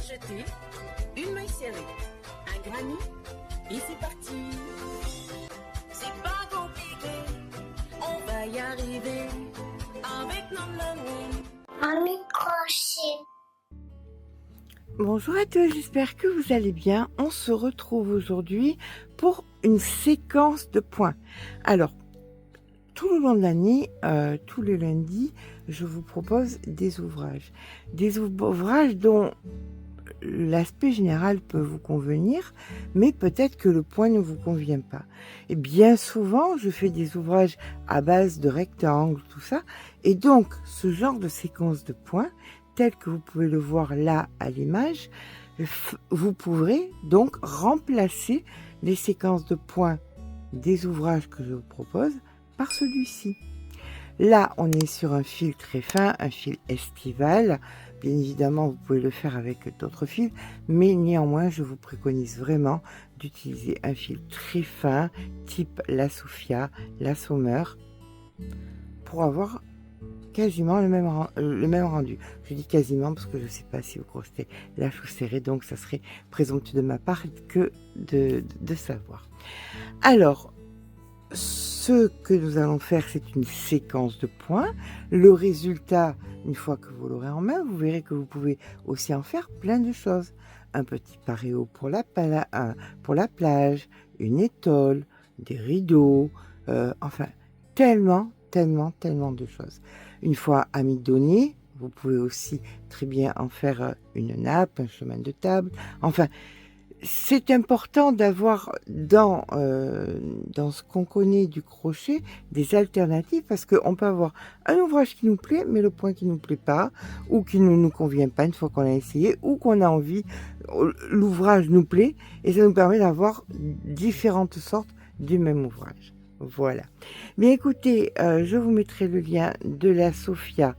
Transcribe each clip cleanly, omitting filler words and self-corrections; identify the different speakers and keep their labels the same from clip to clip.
Speaker 1: jeter, une maille serrée, un granit, et c'est parti. C'est pas compliqué, on va y arriver, avec nos mains.
Speaker 2: Un micro-chip.
Speaker 3: Bonjour à tous, j'espère que vous allez bien. On se retrouve aujourd'hui pour une séquence de points. Alors, tout le long de l'année, tous les lundis, je vous propose des ouvrages. Des ouvrages dont l'aspect général peut vous convenir, mais peut-être que le point ne vous convient pas. Et bien souvent, je fais des ouvrages à base de rectangles, tout ça. Et donc, ce genre de séquence de points, tel que vous pouvez le voir là à l'image, vous pourrez donc remplacer les séquences de points des ouvrages que je vous propose par celui-ci. Là, on est sur un fil très fin, un fil estival. Bien évidemment, vous pouvez le faire avec d'autres fils, mais néanmoins, je vous préconise vraiment d'utiliser un fil très fin, type la Sophia, la Sommer, pour avoir quasiment le même rendu. Je dis quasiment parce que je ne sais pas si vous crochetez la chaux serrée, donc ça serait présomptueux de ma part que de savoir. Alors, ce que nous allons faire, c'est une séquence de points. Le résultat, une fois que vous l'aurez en main, vous verrez que vous pouvez aussi en faire plein de choses. Un petit paréo pour la plage, une étole, des rideaux, enfin, tellement de choses. Une fois amidonné, vous pouvez aussi très bien en faire une nappe, un chemin de table, enfin, c'est important d'avoir dans ce qu'on connaît du crochet des alternatives parce qu'on peut avoir un ouvrage qui nous plaît mais le point qui ne nous plaît pas ou qui ne nous convient pas une fois qu'on a essayé ou qu'on a envie, l'ouvrage nous plaît et ça nous permet d'avoir différentes sortes du même ouvrage. Voilà. Bien écoutez, je vous mettrai le lien de la Sophia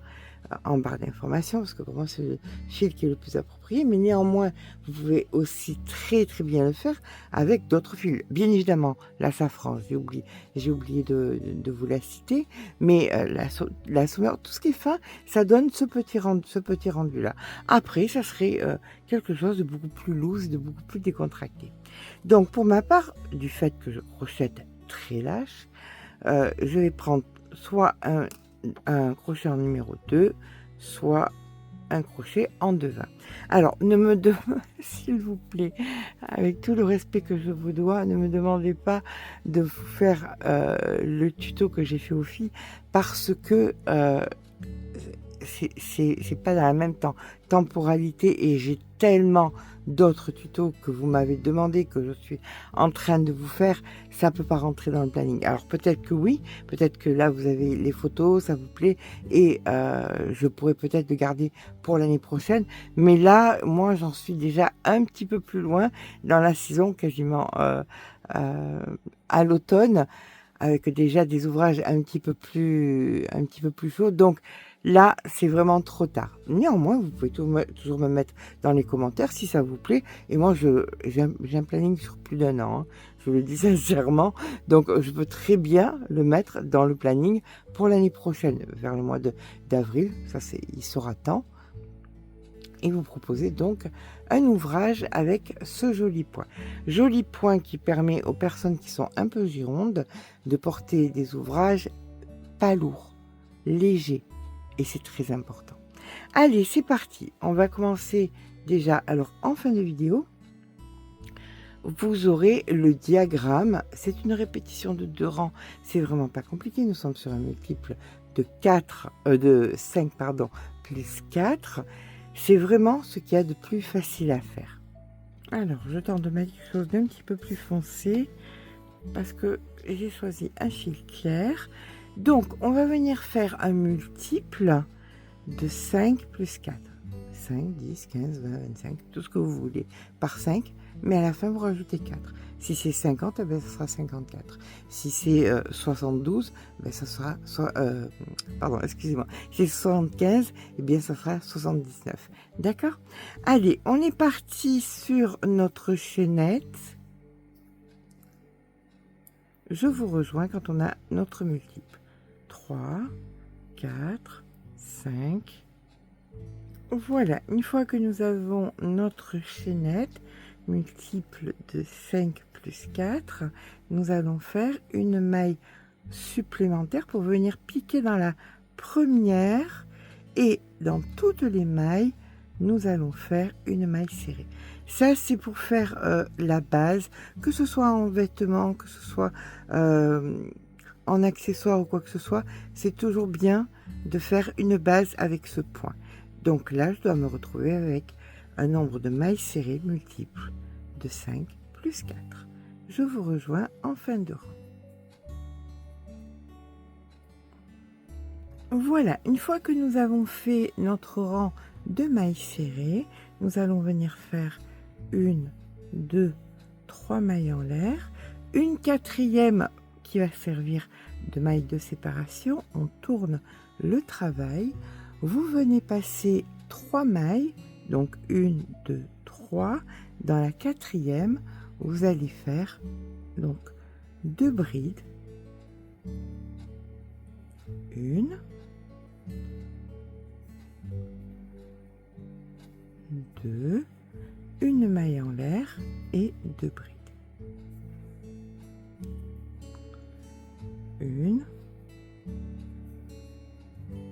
Speaker 3: en barre d'informations parce que pour moi c'est le fil qui est le plus approprié, mais néanmoins vous pouvez aussi très bien le faire avec d'autres fils. Bien évidemment la safran, j'ai oublié de vous la citer, mais la Sommer, tout ce qui est fin, ça donne ce petit rendu là. Après ça serait quelque chose de beaucoup plus loose, de beaucoup plus décontracté. Donc pour ma part, du fait que je crochette très lâche, je vais prendre soit un crochet en numéro 2, soit un crochet en devin. Alors, ne me demandez, s'il vous plaît, avec tout le respect que je vous dois, ne me demandez pas de vous faire le tuto que j'ai fait aux filles, parce que c'est pas dans la même temporalité et j'ai tellement d'autres tutos que vous m'avez demandé, que je suis en train de vous faire, ça peut pas rentrer dans le planning. Alors peut-être que oui, peut-être que là vous avez les photos, ça vous plaît et je pourrais peut-être le garder pour l'année prochaine, mais là moi j'en suis déjà un petit peu plus loin dans la saison, quasiment à l'automne, avec déjà des ouvrages un petit peu plus chauds, donc là, c'est vraiment trop tard. Néanmoins, vous pouvez toujours me mettre dans les commentaires si ça vous plaît. Et moi, j'ai un planning sur plus d'un an, hein, je le dis sincèrement. Donc, je peux très bien le mettre dans le planning pour l'année prochaine, vers le mois d'avril. Ça, il sera temps. Et vous proposez donc un ouvrage avec ce joli point. Joli point qui permet aux personnes qui sont un peu girondes de porter des ouvrages pas lourds, légers. Et c'est très important. Allez, c'est parti. On va commencer déjà. Alors, en fin de vidéo, vous aurez le diagramme. C'est une répétition de 2 rangs. C'est vraiment pas compliqué. Nous sommes sur un multiple de 5, plus 4. C'est vraiment ce qu'il y a de plus facile à faire. Alors, je tente de mettre quelque chose d'un petit peu plus foncé parce que j'ai choisi un fil clair. Donc, on va venir faire un multiple de 5 plus 4. 5, 10, 15, 20, 25, tout ce que vous voulez, par 5, mais à la fin, vous rajoutez 4. Si c'est 50, eh bien, ça sera 54. Si c'est 72, ben, ça sera... excusez-moi. Si c'est 75, eh bien, ça sera 79. D'accord? Allez, on est parti sur notre chaînette. Je vous rejoins quand on a notre multiple. 3, 4, 5, Voilà, une fois que nous avons notre chaînette multiple de 5 plus 4, nous allons faire une maille supplémentaire pour venir piquer dans la première, et dans toutes les mailles, nous allons faire une maille serrée. Ça, c'est pour faire la base, que ce soit en vêtements, que ce soit en accessoires ou quoi que ce soit, c'est toujours bien de faire une base avec ce point. Donc là, je dois me retrouver avec un nombre de mailles serrées multiples de 5 plus 4. Je vous rejoins en fin de rang. Voilà, une fois que nous avons fait notre rang de mailles serrées, nous allons venir faire 1, 2, 3 mailles en l'air, une quatrième qui va servir de maille de séparation. On tourne le travail, vous venez passer 3 mailles, donc 1, 2, 3. Dans la quatrième, vous allez faire donc 2 brides, 1, 2, une maille en l'air et 2 brides. 1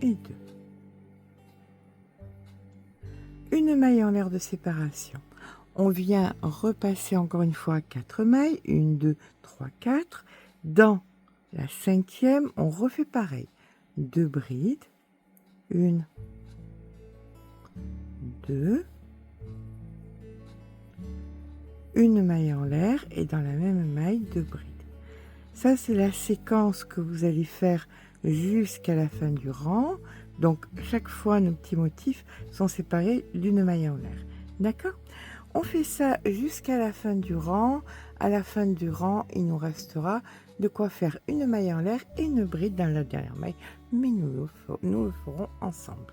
Speaker 3: et 2. Une maille en l'air de séparation. On vient repasser encore une fois 4 mailles, 1, 2, 3, 4. Dans la cinquième, on refait pareil. 2 brides, 1, 2, une maille en l'air et dans la même maille 2 brides. Ça, c'est la séquence que vous allez faire jusqu'à la fin du rang. Donc, chaque fois, nos petits motifs sont séparés d'une maille en l'air. D'accord? On fait ça jusqu'à la fin du rang. À la fin du rang, il nous restera de quoi faire une maille en l'air et une bride dans la dernière maille. Mais nous le ferons ensemble.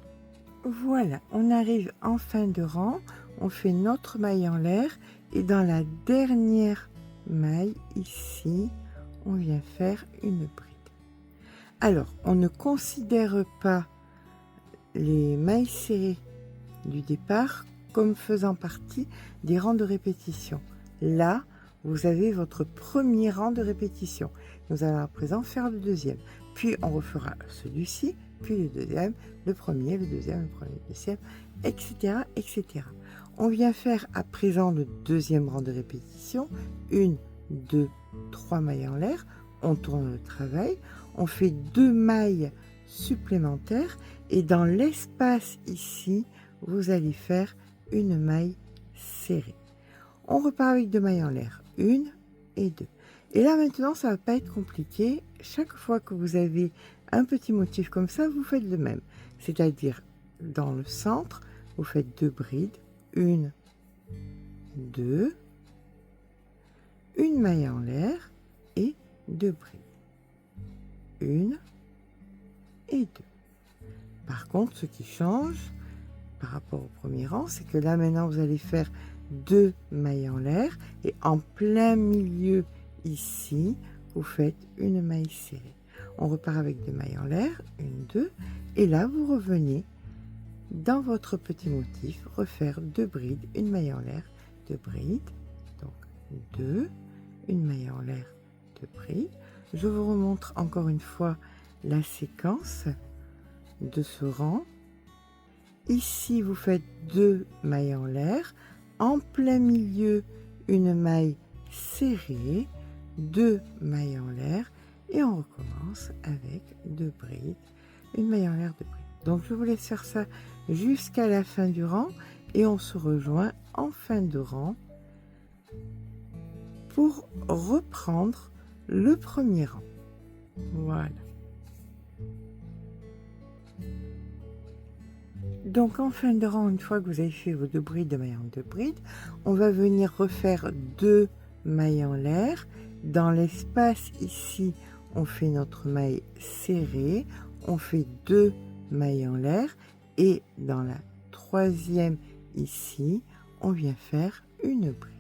Speaker 3: Voilà, on arrive en fin de rang. On fait notre maille en l'air. Et dans la dernière maille, ici, on vient faire une bride. Alors, on ne considère pas les mailles serrées du départ comme faisant partie des rangs de répétition. Là, vous avez votre premier rang de répétition. Nous allons à présent faire le deuxième. Puis, on refera celui-ci, puis le deuxième, le premier, le deuxième, le premier, le deuxième, etc., etc. On vient faire à présent le deuxième rang de répétition. 1, 2, 3 mailles en l'air. On tourne le travail. On fait 2 mailles supplémentaires. Et dans l'espace ici, vous allez faire une maille serrée. On repart avec 2 mailles en l'air. 1 et 2. Et là maintenant, ça ne va pas être compliqué. Chaque fois que vous avez un petit motif comme ça, vous faites le même. C'est-à-dire, dans le centre, vous faites 2 brides. 1, 2, une maille en l'air et 2 brides. 1 et 2. Par contre, ce qui change par rapport au premier rang, c'est que là maintenant vous allez faire 2 mailles en l'air et en plein milieu ici, vous faites une maille serrée. On repart avec 2 mailles en l'air, 1, 2, et là vous revenez dans votre petit motif, refaire 2 brides, une maille en l'air, 2 brides, donc 2, une maille en l'air, 2 brides. Je vous remontre encore une fois la séquence de ce rang. Ici, vous faites 2 mailles en l'air, en plein milieu, une maille serrée, 2 mailles en l'air, et on recommence avec 2 brides, une maille en l'air, 2 brides. Donc, je vous laisse faire ça jusqu'à la fin du rang et on se rejoint en fin de rang pour reprendre le premier rang. Voilà. Donc en fin de rang, une fois que vous avez fait vos 2 brides de mailles en 2 brides, on va venir refaire 2 mailles en l'air. Dans l'espace ici, on fait notre maille serrée, on fait 2 mailles en l'air et dans la troisième ici, on vient faire une bride.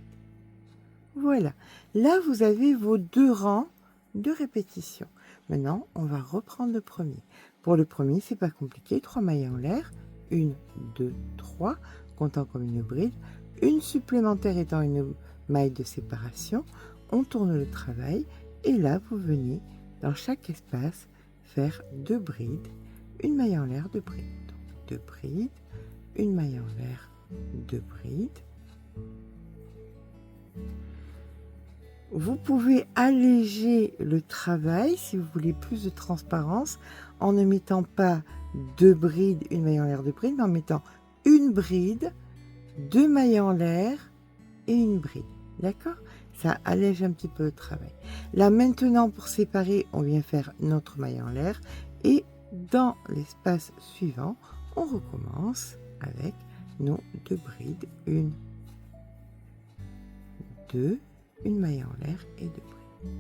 Speaker 3: Voilà, là vous avez vos 2 rangs de répétition. Maintenant, on va reprendre le premier. Pour le premier, c'est pas compliqué, 3 mailles en l'air, 1, 2, 3, comptant comme une bride, une supplémentaire étant une maille de séparation. On tourne le travail et là vous venez dans chaque espace faire 2 brides, une maille en l'air, 2 brides. Donc 2 brides, une maille en l'air, 2 brides. Vous pouvez alléger le travail si vous voulez plus de transparence en ne mettant pas 2 brides, une maille en l'air, 2 brides, mais en mettant une bride, 2 mailles en l'air et une bride. D'accord? Ça allège un petit peu le travail. Là maintenant, pour séparer, on vient faire notre maille en l'air et dans l'espace suivant, on recommence avec nos 2 brides, 1, 2, une maille en l'air et 2 brides.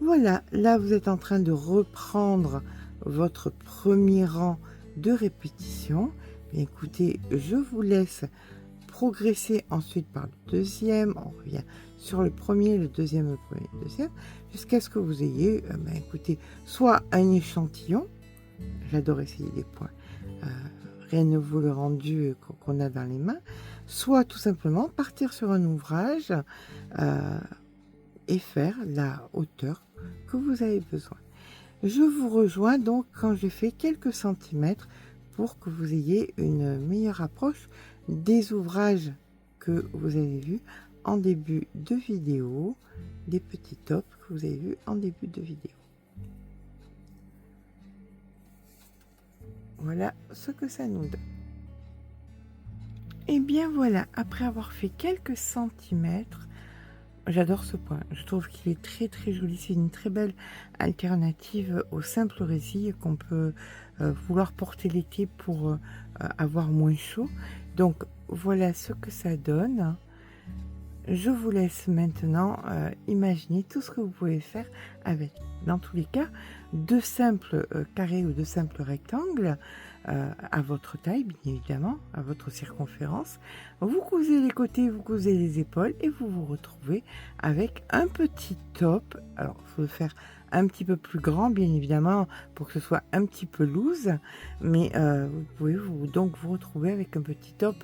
Speaker 3: Voilà, là vous êtes en train de reprendre votre premier rang de répétition. Bien, écoutez, je vous laisse progresser ensuite par le deuxième. On revient sur le premier, le deuxième, jusqu'à ce que vous ayez, écoutez, soit un échantillon. J'adore essayer des points. Rien ne vaut le rendu qu'on a dans les mains. Soit tout simplement partir sur un ouvrage et faire la hauteur que vous avez besoin. Je vous rejoins donc quand je fais quelques centimètres pour que vous ayez une meilleure approche des ouvrages que vous avez vus en début de vidéo, des petits tops que vous avez vus en début de vidéo. Voilà ce que ça nous donne. Et bien voilà, après avoir fait quelques centimètres, j'adore ce point. Je trouve qu'il est très très joli. C'est une très belle alternative aux simples résilles qu'on peut vouloir porter l'été pour avoir moins chaud. Donc voilà ce que ça donne. Je vous laisse maintenant imaginer tout ce que vous pouvez faire avec, dans tous les cas, 2 simples carrés ou 2 simples rectangles à votre taille, bien évidemment, à votre circonférence. Vous cousez les côtés, vous cousez les épaules et vous vous retrouvez avec un petit top. Alors, il faut le faire un petit peu plus grand, bien évidemment, pour que ce soit un petit peu loose, mais vous pouvez donc vous retrouver avec un petit top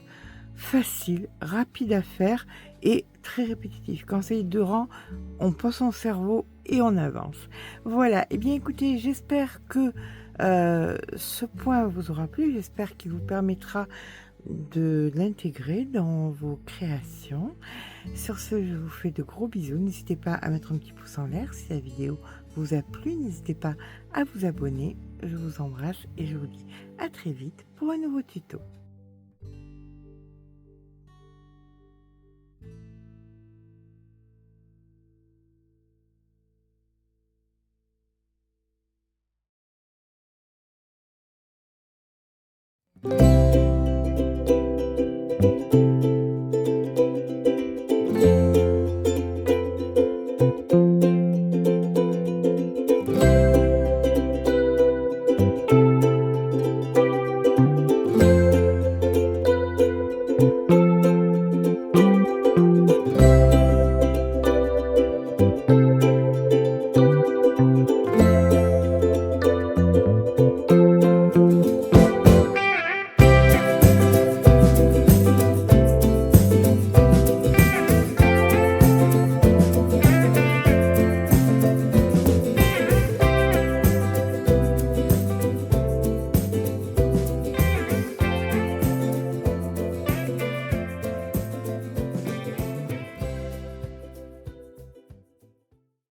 Speaker 3: facile, rapide à faire et très répétitif. Quand c'est 2 rangs, on pose son cerveau et on avance. Voilà, et bien écoutez, j'espère que ce point vous aura plu, j'espère qu'il vous permettra de l'intégrer dans vos créations. Sur ce, je vous fais de gros bisous. N'hésitez pas à mettre un petit pouce en l'air si la vidéo vous a plu. N'hésitez pas à vous abonner. Je vous embrasse et je vous dis à très vite pour un nouveau tuto.